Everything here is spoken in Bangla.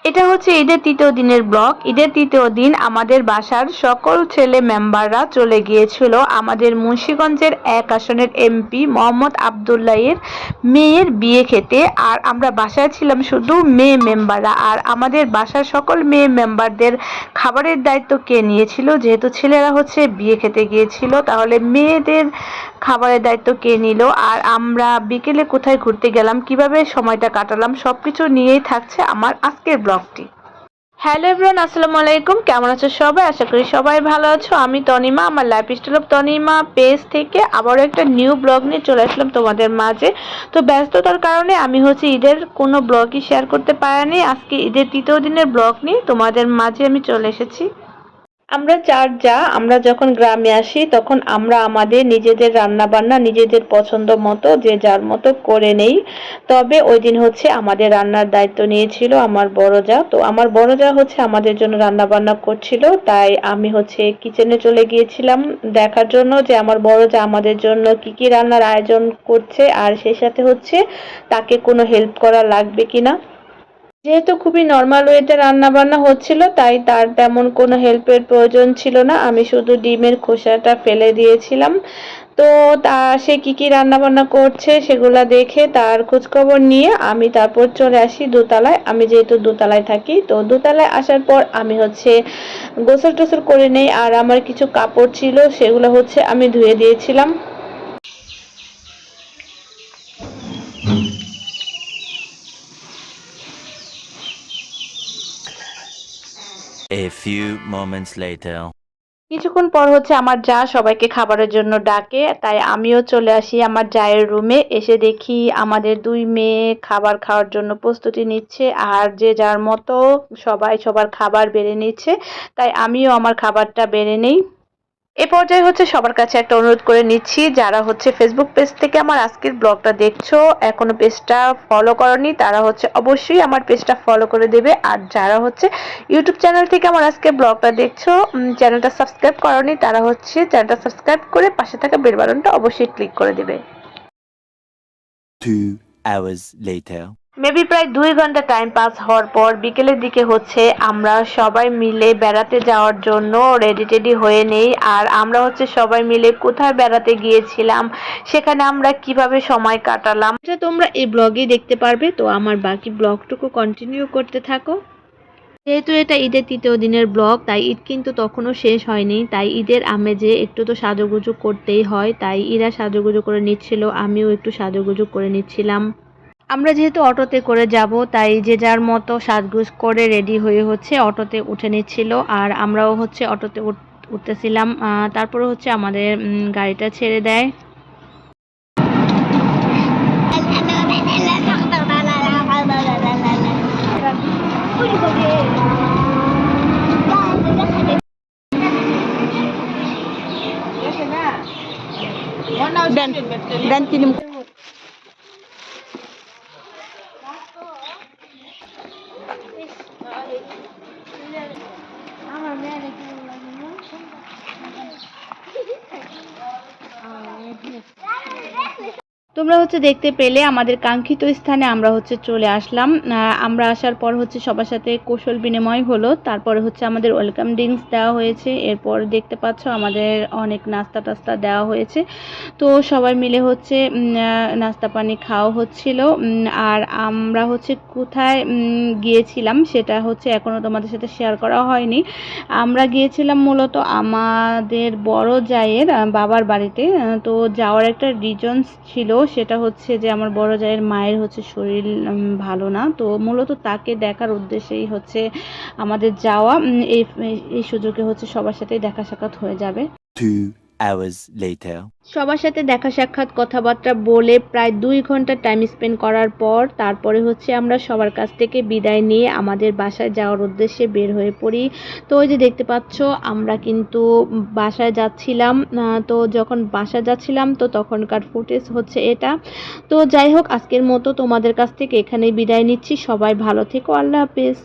এটা হচ্ছে ঈদের তৃতীয় দিনের ব্লগ। ঈদের তৃতীয় দিন আমাদের বাসার সকল ছেলে মেম্বাররা চলে গিয়েছিল আমাদের মুন্সিগঞ্জের ১ আসনের এমপি মোহাম্মদ আবদুল্লাহের মেয়ের বিয়ে খেতে। আর আমরা বাসায় ছিলাম শুধু মেয়ে মেম্বাররা। আর আমাদের বাসার সকল মেয়ে মেম্বারদের খাবারের দায়িত্ব কে নিয়েছিল? যেহেতু ছেলেরা হচ্ছে বিয়ে খেতে গিয়েছিল, তাহলে মেয়েদের খাবারের দায়িত্ব কে নিল? আর আমরা বিকেলে কোথায় ঘুরতে গেলাম, কিভাবে সময়টা কাটালাম, সবকিছু নিয়েই থাকছে আমার আজকের ব্লগটি। হ্যালো এভরিওয়ান, আসসালামু আলাইকুম। কেমন আছো সবাই? আশা করি সবাই ভালো আছো। আমি তনিমা, আমার লাইফস্টাইল অফ তনিমা পেজ থেকে আবারও একটা নিউ ব্লগ নিয়ে চলে আসলাম তোমাদের মাঝে। তো ব্যস্ততার কারণে আমি হচ্ছে ঈদের কোনো ব্লগই শেয়ার করতে পারিনি। আজকে ঈদের তৃতীয় দিনের ব্লগ নিয়ে তোমাদের মাঝে আমি চলে এসেছি। আমরা যখন গ্রামে আসি তখন আমরা আমাদের নিজেদের রান্না বান্না নিজেদের পছন্দ মতো যে যার মতো করে নেই। তবে ওই দিন হচ্ছে আমাদের রান্নার দায়িত্ব নিয়েছিল আমার বড় জা। তো আমার বড় জা হচ্ছে আমাদের জন্য রান্না বান্না করছিল, তাই আমি হচ্ছে কিচেনে চলে গিয়েছিলাম দেখার জন্য যে আমার বড় জা আমাদের জন্য কি কি রান্নার আয়োজন করছে, আর সেই সাথে হচ্ছে তাকে কোনো হেল্প করা লাগবে কিনা। যেহেতু খুবই নর্মাল ওয়েতে রান্না বান্না হচ্ছিল, তাই তার তেমন কোনো হেল্পের প্রয়োজন ছিল না। আমি শুধু ডিমের খোসাটা ফেলে দিয়েছিলাম। তো সে কি কি রান্না বান্না করছে সেগুলা দেখে তার খোঁজখবর নিয়ে আমি তারপর চলে আসি দোতলায়। আমি যেহেতু দোতলায় থাকি, তো দোতলায় আসার পর আমি হচ্ছে গোসল টোসল করে নেই। আর আমার কিছু কাপড় ছিল সেগুলো হচ্ছে আমি ধুয়ে দিয়েছিলাম। A few moments later. কিছুক্ষণ পর হচ্ছে আমার জা সবাইকে খাবারের জন্য ডাকে, তাই আমিও চলে আসি আমার জায়ের রুমে। এসে দেখি আমাদের ২ মেয়ে খাবার খাওয়ার জন্য প্রস্তুতি নিচ্ছে, আর যে যার মতো সবাই সবার খাবার বেড়ে নিচ্ছে, তাই আমিও আমার খাবারটা বেড়ে নেই। এ পর্যায়ে হচ্ছে সবার কাছে একটা অনুরোধ করে নিচ্ছি, যারা হচ্ছে ফেসবুক পেজ থেকে আমার আজকের ব্লগটা দেখছো এখনো পেজটা ফলো করনি, তারা হচ্ছে অবশ্যই আমার পেজটা ফলো করে দেবে। আর যারা হচ্ছে ইউটিউব চ্যানেল থেকে আমার আজকের ব্লগটা দেখছো, চ্যানেলটা সাবস্ক্রাইব করনি, তারা হচ্ছে চ্যানেলটা সাবস্ক্রাইব করে পাশে থাকা বেল বাটনটা অবশ্যই ক্লিক করে দেবে। 2 hours later. মেবি প্রায় ২ ঘন্টা টাইম পাস হওয়ার পর বিকেলের দিকে হচ্ছে আমরা সবাই মিলে বেড়াতে যাওয়ার জন্য রেডি টেডি হয়ে নেই। আর আমরা হচ্ছে সবাই মিলে কোথায় বেড়াতে গিয়েছিলাম, সেখানে আমরা কিভাবে সময় কাটালাম, এটা তোমরা এই ব্লগেই দেখতে পারবে। তো আমার বাকি ব্লগটুকু কন্টিনিউ করতে থাকো। যেহেতু এটা ঈদের তৃতীয় দিনের ব্লগ, তাই ঈদ কিন্তু তখনও শেষ হয়নি, তাই ঈদের আমেজে একটু তো সাজুগুজু করতেই হয়। তাই এরা সাজুগুজু করে নিচ্ছিল, আমিও একটু সাজুগুজু করে নিচ্ছিলাম। আমরা যেহেতু অটোতে করে যাব, তাই যে যার মতো সাজগোজ করে রেডি হয়ে হচ্ছে অটোতে উঠে নিচ্ছিল। আর আমরাও হচ্ছে অটোতে উঠতেছিলাম। তারপরে হচ্ছে আমাদের গাড়িটা ছেড়ে দেয়। দেন কিনে তোমরা হচ্ছে দেখতে পেলে আমাদের কাঙ্ক্ষিত স্থানে আমরা হচ্ছে চলে আসলাম। আমরা আসার পর হচ্ছে সবার সাথে কৌশল বিনিময় হলো, তারপরে হচ্ছে আমাদের ওয়েলকাম ড্রিঙ্কস দেওয়া হয়েছে। এরপর দেখতে পাচ্ছ আমাদের অনেক নাস্তা টাস্তা দেওয়া হয়েছে। তো সবাই মিলে হচ্ছে নাস্তা পানি খাওয়া হচ্ছিল। আর আমরা হচ্ছে কোথায় গিয়েছিলাম সেটা হচ্ছে এখনও তোমাদের সাথে শেয়ার করা হয়নি। আমরা গিয়েছিলাম মূলত আমাদের বড় জায়ের বাবার বাড়িতে। তো যাওয়ার একটা রিজনস ছিল, সেটা হচ্ছে যে আমার বড় জায়ের মায়ের হচ্ছে শরীর ভালো না। তো মূলত তাকে দেখার উদ্দেশ্যেই হচ্ছে আমাদের যাওয়া। এই সুযোগে হচ্ছে সবার সাথেই দেখা সাক্ষাৎ হয়ে যাবে। 2 hours later. সবার সাথে দেখা সাক্ষাৎ কথাবার্তা বলে প্রায় ২ ঘন্টা টাইম স্পেন্ড করার পর তারপরে হচ্ছে আমরা সবার কাছ থেকে বিদায় নিয়ে আমাদের বাসায় যাওয়ার উদ্দেশ্যে বের হয়ে পড়ি। তো ওই যে দেখতে পাচ্ছ আমরা কিন্তু বাসায় যাচ্ছিলাম। তো যখন বাসায় যাচ্ছিলাম তো তখনকার ফুটেজ হচ্ছে এটা। তো যাই হোক, আজকের মতো তোমাদের কাছ থেকে এখানেই বিদায় নিচ্ছি। সবাই ভালো থেকো, আল্লাহ হাফেজ।